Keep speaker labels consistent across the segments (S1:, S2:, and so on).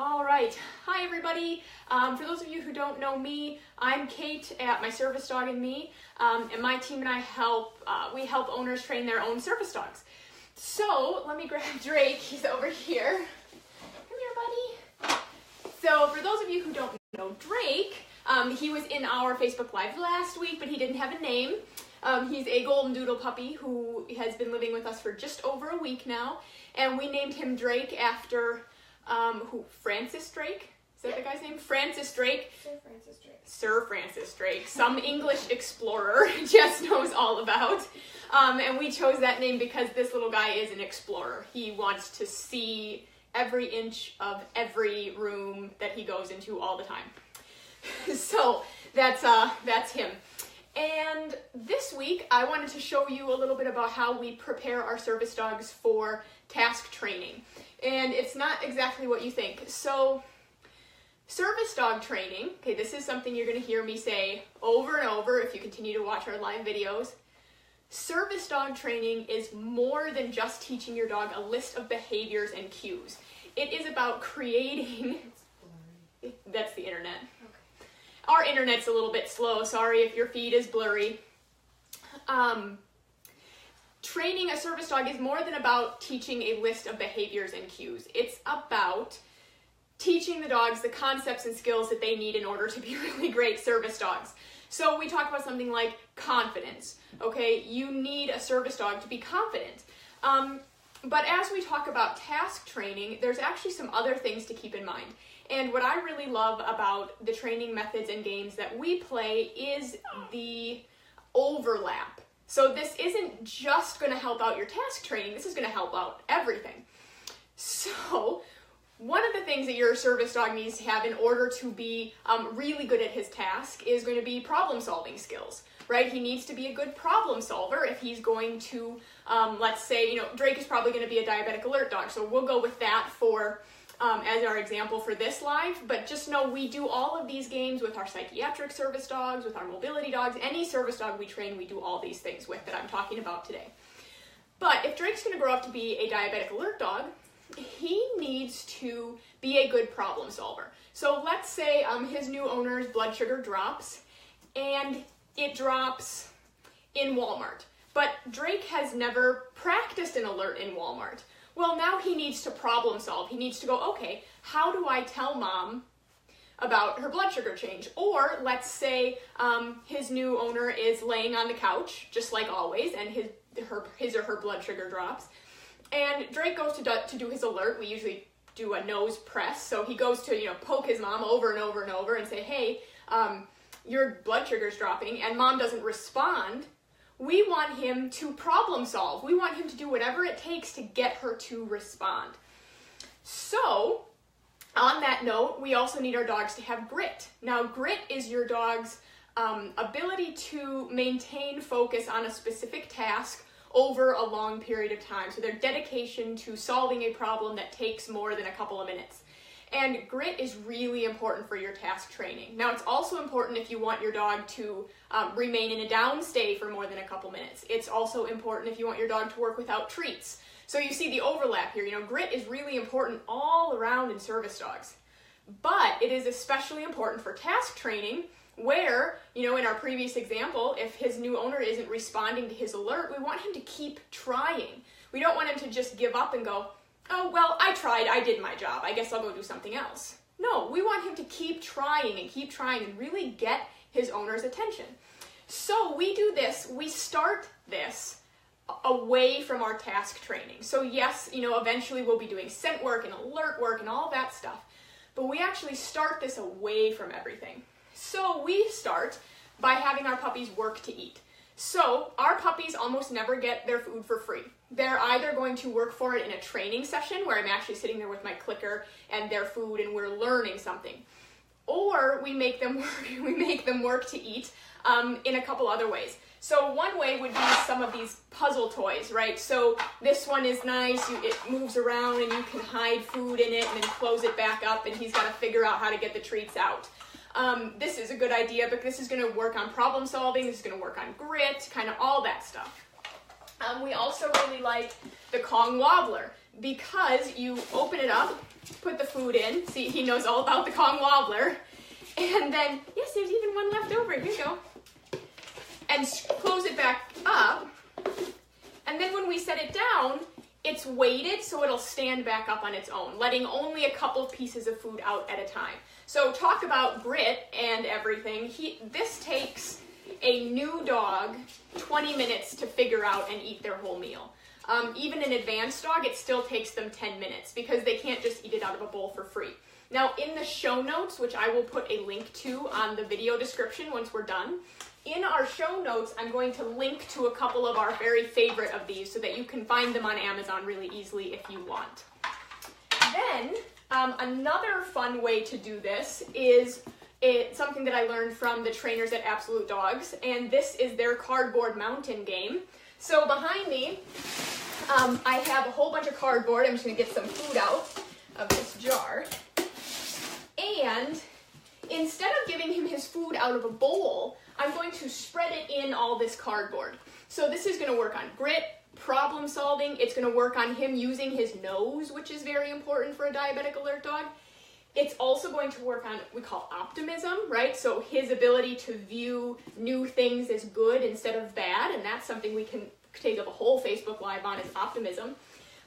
S1: All right, hi everybody. For those of you who don't know me, I'm Kate at My Service Dog and Me, and my team and I we help owners train their own service dogs. So let me grab Drake, he's over here. Come here, buddy. So for those of you who don't know Drake, he was in our Facebook Live last week, but he didn't have a name. He's a golden doodle puppy who has been living with us for just over a week now, and we named him Drake after Francis Drake? Is that the guy's name? Francis Drake?
S2: Sir Francis Drake.
S1: Sir Francis Drake. Some English explorer Jess knows all about. And we chose that name because this little guy is an explorer. He wants to see every inch of every room that he goes into all the time. So that's him. And this week I wanted to show you a little bit about how we prepare our service dogs for task training. And it's not exactly what you think. So service dog training, okay, this is something you're going to hear me say over and over if you continue to watch our live videos. Service dog training is more than just teaching your dog a list of behaviors and cues. It is about creating... That's the internet.
S2: Okay.
S1: Our internet's a little bit slow. Sorry if your feed is blurry. Training a service dog is more than about teaching a list of behaviors and cues. It's about teaching the dogs the concepts and skills that they need in order to be really great service dogs. So we talk about something like confidence, okay? You need a service dog to be confident. But as we talk about task training, there's actually some other things to keep in mind. And what I really love about the training methods and games that we play is the overlap. So this isn't just going to help out your task training, this is going to help out everything. So one of the things that your service dog needs to have in order to be really good at his task is going to be problem solving skills, right? He needs to be a good problem solver if he's going to, let's say, Drake is probably going to be a diabetic alert dog, so we'll go with that for as our example for this live, but just know we do all of these games with our psychiatric service dogs, with our mobility dogs, any service dog we train, we do all these things with that I'm talking about today. But if Drake's going to grow up to be a diabetic alert dog, he needs to be a good problem solver. So let's say his new owner's blood sugar drops, and it drops in Walmart. But Drake has never practiced an alert in Walmart. Well, now he needs to problem solve. He needs to go, okay, how do I tell mom about her blood sugar change? Or let's say his new owner is laying on the couch, just like always, and his or her blood sugar drops. And Drake goes to do his alert. We usually do a nose press. So he goes to, poke his mom over and over and over and say, hey, your blood sugar's dropping, and mom doesn't respond. We want him to problem solve. We want him to do whatever it takes to get her to respond. So, on that note, we also need our dogs to have grit. Now, grit is your dog's ability to maintain focus on a specific task over a long period of time. So their dedication to solving a problem that takes more than a couple of minutes. And grit is really important for your task training. Now, it's also important if you want your dog to remain in a down stay for more than a couple minutes. It's also important if you want your dog to work without treats. So you see the overlap here. Grit is really important all around in service dogs. But it is especially important for task training where, in our previous example, if his new owner isn't responding to his alert, we want him to keep trying. We don't want him to just give up and go, oh, well, I tried, I did my job, I guess I'll go do something else. No, we want him to keep trying and really get his owner's attention. So we do this, we start this away from our task training. So yes, eventually we'll be doing scent work and alert work and all that stuff, but we actually start this away from everything. So we start by having our puppies work to eat. So our puppies almost never get their food for free. They're either going to work for it in a training session where I'm actually sitting there with my clicker and their food and we're learning something. Or we make them work to eat in a couple other ways. So one way would be some of these puzzle toys, right? So this one is nice, it moves around and you can hide food in it and then close it back up and he's got to figure out how to get the treats out. This is a good idea because this is going to work on problem solving, this is going to work on grit, kind of all that stuff. We also really like the Kong Wobbler. because you open it up, put the food in. See, he knows all about the Kong Wobbler. And then, yes, there's even one left over. Here you go. And close it back up. And then when we set it down, it's weighted so it'll stand back up on its own, letting only a couple of pieces of food out at a time. So talk about grit and everything. This takes a new dog 20 minutes to figure out and eat their whole meal. Even an advanced dog, it still takes them 10 minutes because they can't just eat it out of a bowl for free. Now in the show notes, which I will put a link to on the video description once we're done, in our show notes, I'm going to link to a couple of our very favorite of these so that you can find them on Amazon really easily if you want. Then, another fun way to do this is something that I learned from the trainers at Absolute Dogs, and this is their cardboard mountain game. So behind me, I have a whole bunch of cardboard. I'm just going to get some food out of this jar. And instead of giving him his food out of a bowl, I'm going to spread it in all this cardboard. So this is going to work on grit, problem solving. It's going to work on him using his nose, which is very important for a diabetic alert dog. It's also going to work on what we call optimism, right? So his ability to view new things as good instead of bad, and that's something we can take up a whole Facebook Live on, is optimism.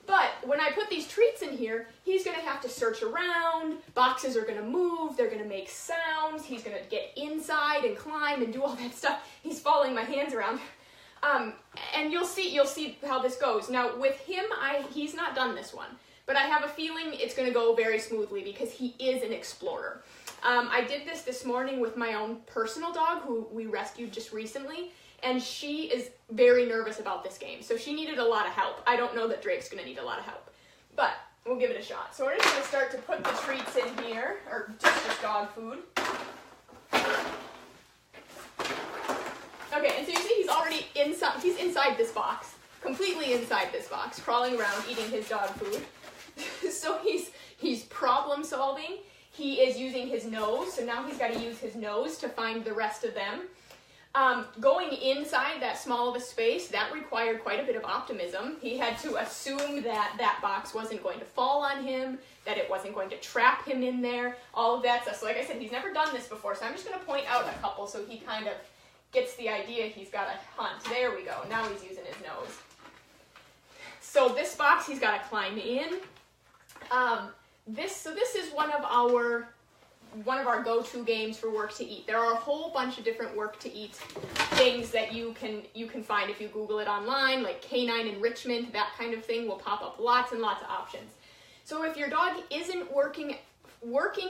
S1: But when I put these treats in here, he's going to have to search around, boxes are going to move, they're going to make sounds, he's going to get inside and climb and do all that stuff. He's following my hands around. And you'll see how this goes. Now with him, he's not done this one, but I have a feeling it's going to go very smoothly because he is an explorer. I did this morning with my own personal dog who we rescued just recently, and she is very nervous about this game, so she needed a lot of help. I don't know that Drake's going to need a lot of help, but we'll give it a shot. So we're just going to start to put the treats in here, or just dog food. Okay, and so you see he's already inside. He's inside this box, completely inside this box, crawling around, eating his dog food. So he's problem solving. He is using his nose, so now he's got to use his nose to find the rest of them. Going inside that small of a space, that required quite a bit of optimism. He had to assume that that box wasn't going to fall on him, that it wasn't going to trap him in there, all of that stuff. So like I said, he's never done this before, so I'm just going to point out a couple so he kind of gets the idea he's got to hunt. There we go. Now he's using his nose. So this box he's got to climb in. This is one of our go-to games for work to eat. There are a whole bunch of different work to eat things that you can find if you Google it online, like canine enrichment, that kind of thing will pop up, lots and lots of options. So if your dog isn't working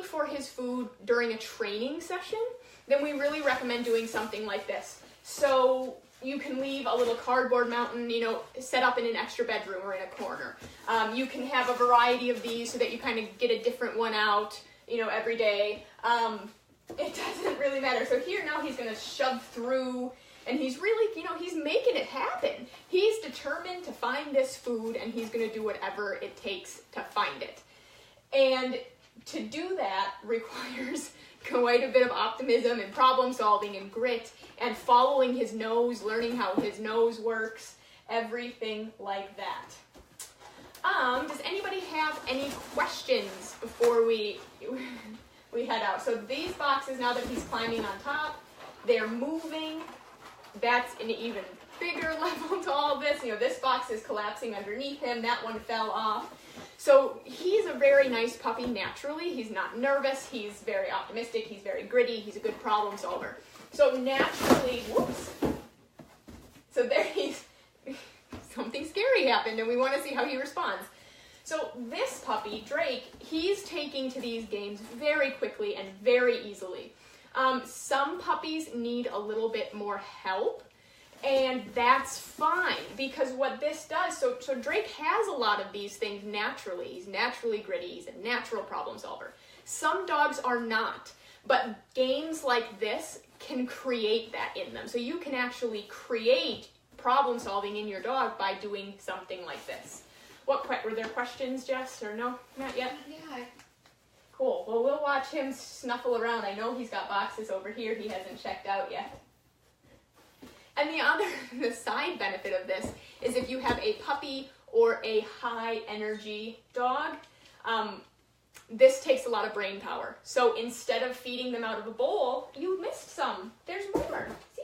S1: for his food during a training session, then we really recommend doing something like this. So you can leave a little cardboard mountain, set up in an extra bedroom or in a corner. You can have a variety of these so that you kind of get a different one out, every day. It doesn't really matter. So here now he's going to shove through, and he's really, he's making it happen. He's determined to find this food, and he's going to do whatever it takes to find it. And to do that requires quite a bit of optimism and problem solving and grit and following his nose, learning how his nose works, everything like that. Does anybody have any questions before we head out? So these boxes, now that he's climbing on top, they're moving. That's an even bigger level to all this. This box is collapsing underneath him. That one fell off. So he's a very nice puppy naturally. He's not nervous. He's very optimistic. He's very gritty. He's a good problem solver. So naturally, whoops. So there something scary happened, and we want to see how he responds. So this puppy, Drake, he's taking to these games very quickly and very easily. Some puppies need a little bit more help, and that's fine, because what this does, so Drake has a lot of these things naturally. He's naturally gritty, he's a natural problem solver. Some dogs are not, but games like this can create that in them. So you can actually create problem solving in your dog by doing something like this. Were there questions, Jess, or no? Not yet?
S2: Yeah.
S1: Cool. Well, we'll watch him snuffle around. I know he's got boxes over here he hasn't checked out yet. And the side benefit of this is if you have a puppy or a high energy dog, this takes a lot of brain power. So instead of feeding them out of a bowl, you missed some. There's more. See?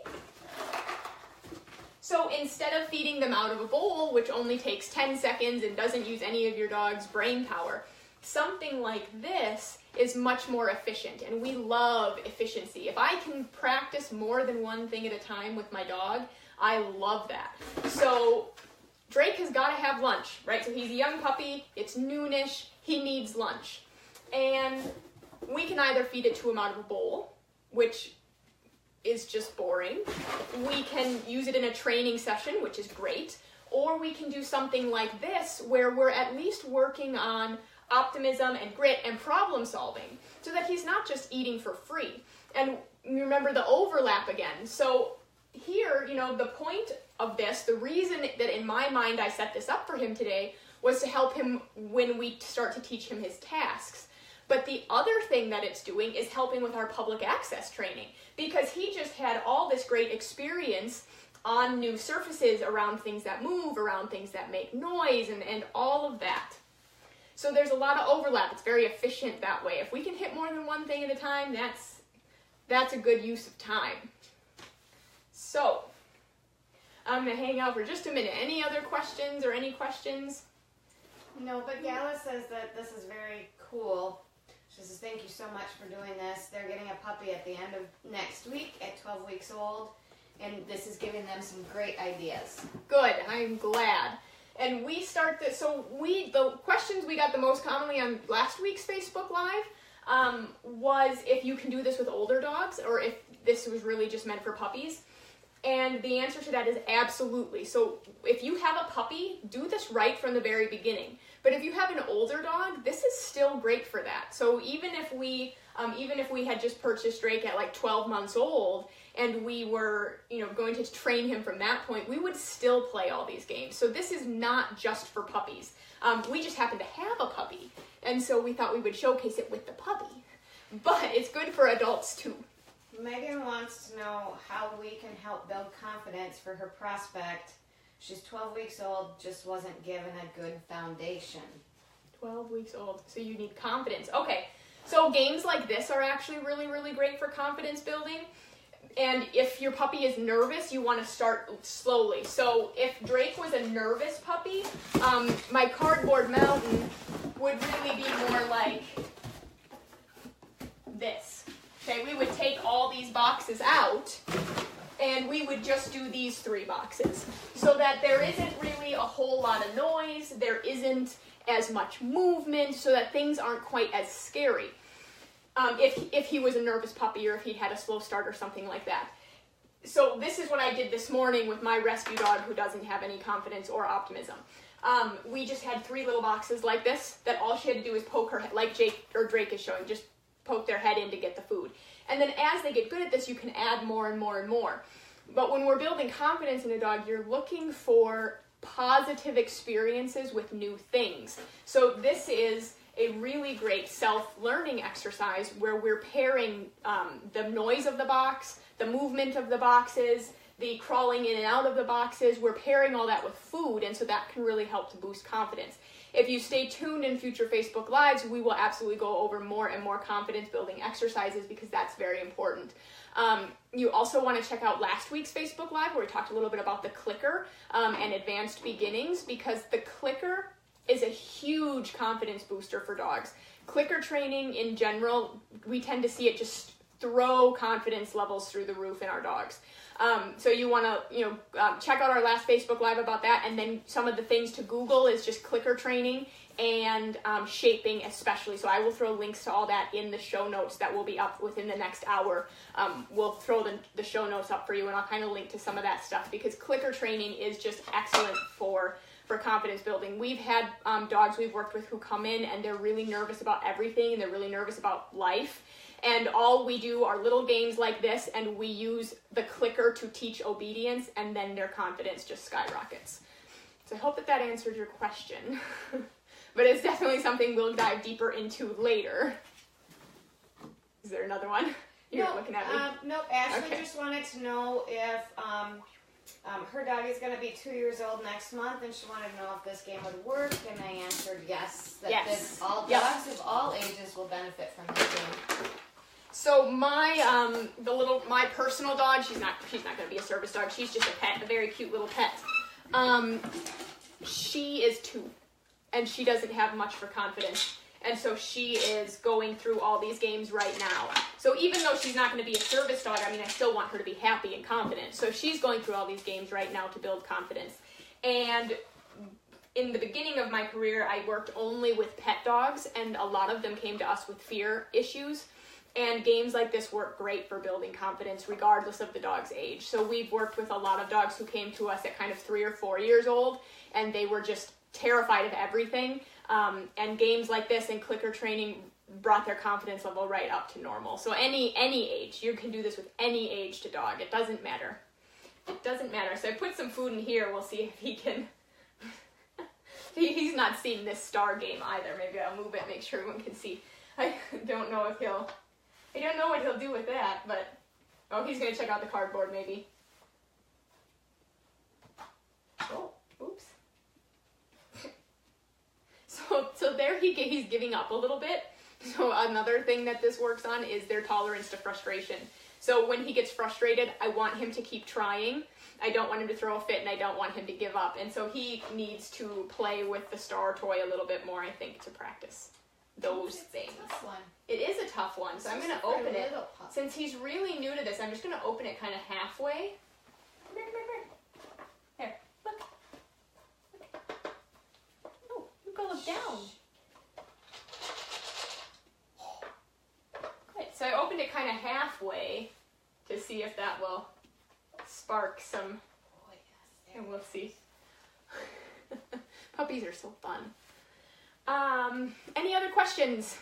S1: So instead of feeding them out of a bowl, which only takes 10 seconds and doesn't use any of your dog's brain power, something like this is much more efficient, and we love efficiency. If I can practice more than one thing at a time with my dog, I love that. So Drake has got to have lunch, right? So he's a young puppy, it's noonish, he needs lunch. And we can either feed it to him out of a bowl, which is just boring. We can use it in a training session, which is great. Or we can do something like this, where we're at least working on optimism and grit and problem solving, so that he's not just eating for free. And remember the overlap again. So here, you know, the point of this, the reason that in my mind I set this up for him today was to help him when we start to teach him his tasks. But the other thing that it's doing is helping with our public access training, because he just had all this great experience on new surfaces, around things that move, around things that make noise, and all of that. So there's a lot of overlap. It's very efficient that way. If we can hit more than one thing at a time, that's a good use of time. So I'm going to hang out for just a minute. Any other questions or any questions?
S2: No, but Gala says that this is very cool. She says, thank you so much for doing this. They're getting a puppy at the end of next week at 12 weeks old, and this is giving them some great ideas.
S1: Good, I'm glad. And we start this, so the questions we got the most commonly on last week's Facebook Live was if you can do this with older dogs, or if this was really just meant for puppies. And the answer to that is absolutely. So if you have a puppy, do this right from the very beginning. But if you have an older dog, this is still great for that. So even if we had just purchased Drake at like 12 months old, and we were, you know, going to train him from that point, we would still play all these games. So this is not just for puppies. We just happen to have a puppy, and so we thought we would showcase it with the puppy. But it's good for adults too.
S2: Megan wants to know how we can help build confidence for her prospect. She's 12 weeks old, just wasn't given a good foundation.
S1: 12 weeks old, so you need confidence. Okay, so games like this are actually really, really great for confidence building. And if your puppy is nervous, you want to start slowly. So if Drake was a nervous puppy, my cardboard mountain would really be more like this. Okay, we would take all these boxes out, and we would just do these 3 boxes, so that there isn't really a whole lot of noise, there isn't as much movement, so that things aren't quite as scary. If he was a nervous puppy, or if he'd had a slow start or something like that. So this is what I did this morning with my rescue dog who doesn't have any confidence or optimism. We just had 3 little boxes like this that all she had to do is poke her head, like Drake is showing, just poke their head in to get the food. And then as they get good at this, you can add more and more and more. But when we're building confidence in a dog, you're looking for positive experiences with new things. So this is a really great self-learning exercise where we're pairing the noise of the box, the movement of the boxes, the crawling in and out of the boxes. We're pairing all that with food, and so that can really help to boost confidence. If you stay tuned in future Facebook Lives, we will absolutely go over more and more confidence-building exercises, because that's very important. You also want to check out last week's Facebook Live where we talked a little bit about the clicker and advanced beginnings, because the clicker is a huge confidence booster for dogs. Clicker training in general, we tend to see it just throw confidence levels through the roof in our dogs. So you want to, check out our last Facebook Live about that, and then some of the things to Google is just clicker training and shaping especially. So I will throw links to all that in the show notes that will be up within the next hour. We'll throw the show notes up for you, and I'll kind of link to some of that stuff, because clicker training is just excellent for confidence building. We've had dogs we've worked with who come in and they're really nervous about everything, and they're really nervous about life. And all we do are little games like this, and we use the clicker to teach obedience, and then their confidence just skyrockets. So I hope that answered your question. But it's definitely something we'll dive deeper into later. Is there another one? You're looking at me?
S2: Nope. Ashley just wanted to know if Her dog is going to be 2 years old next month, and she wanted to know if this game would work, and I answered yes. That
S1: Yes.
S2: all dogs of all ages will benefit from this game.
S1: So my my personal dog, she's not going to be a service dog. She's just a pet, a very cute little pet. She is 2, and she doesn't have much for confidence. And so she is going through all these games right now. So even though she's not going to be a service dog, I mean, I still want her to be happy and confident. So she's going through all these games right now to build confidence. And in the beginning of my career, I worked only with pet dogs, and a lot of them came to us with fear issues. And games like this work great for building confidence regardless of the dog's age. So we've worked with a lot of dogs who came to us at kind of 3 or 4 years old, and they were just terrified of everything. And games like this and clicker training brought their confidence level right up to normal. So any age, you can do this with any age to dog. It doesn't matter. It doesn't matter. So I put some food in here. We'll see if he can... He's not seen this star game either. Maybe I'll move it, make sure everyone can see. I don't know if he'll... I don't know what he'll do with that, but... Oh, he's going to check out the cardboard, maybe. Oh, oops. So there he's giving up a little bit. So another thing that this works on is their tolerance to frustration. So when he gets frustrated, I want him to keep trying. I don't want him to throw a fit, and I don't want him to give up. And so he needs to play with the star toy a little bit more, I think, to practice those things.
S2: It's a tough one.
S1: It is a tough one, so I'm going to open it. Since he's really new to this, I'm just going to open it kind of halfway. There, look. Oh, you go look down. Good. So I opened it kind of halfway to see if that will spark some, and we'll see. Puppies are so fun. Any other questions?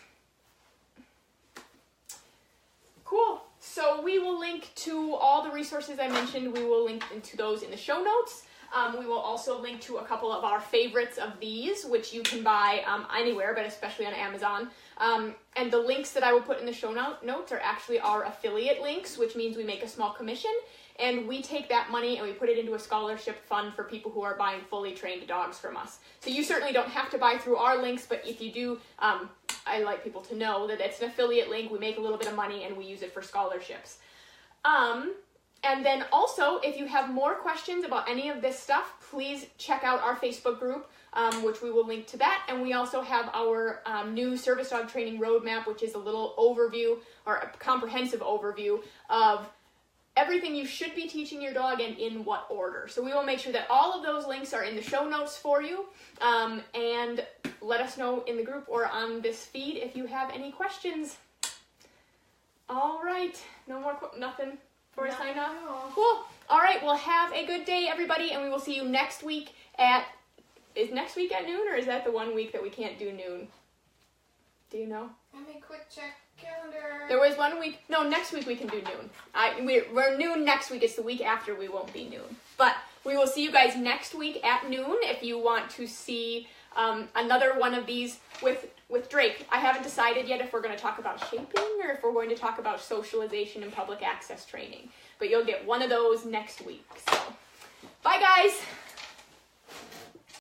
S1: Cool. So we will link to all the resources I mentioned. We will link to those in the show notes. We will also link to a couple of our favorites of these, which you can buy anywhere, but especially on Amazon. And the links that I will put in the show notes are actually our affiliate links, which means we make a small commission. And we take that money and we put it into a scholarship fund for people who are buying fully trained dogs from us. So you certainly don't have to buy through our links, but if you do, I like people to know that it's an affiliate link. We make a little bit of money and we use it for scholarships. And then also, if you have more questions about any of this stuff, please check out our Facebook group, which we will link to that. And we also have our new service dog training roadmap, which is a little overview or a comprehensive overview of everything you should be teaching your dog and in what order. So we will make sure that all of those links are in the show notes for you. And let us know in the group or on this feed if you have any questions. All right. No more, nothing for a sign off? Cool. All right. Well, have a good day, everybody. And we will see you next week is next week at noon, or is that the one week that we can't do noon? Do you know?
S2: Let me quick check calendar.
S1: There was 1 week. No, next week we can do noon. We're noon next week. It's the week after we won't be noon. But we will see you guys next week at noon if you want to see another one of these with Drake. I haven't decided yet if we're going to talk about shaping or if we're going to talk about socialization and public access training. But you'll get one of those next week. So, bye guys!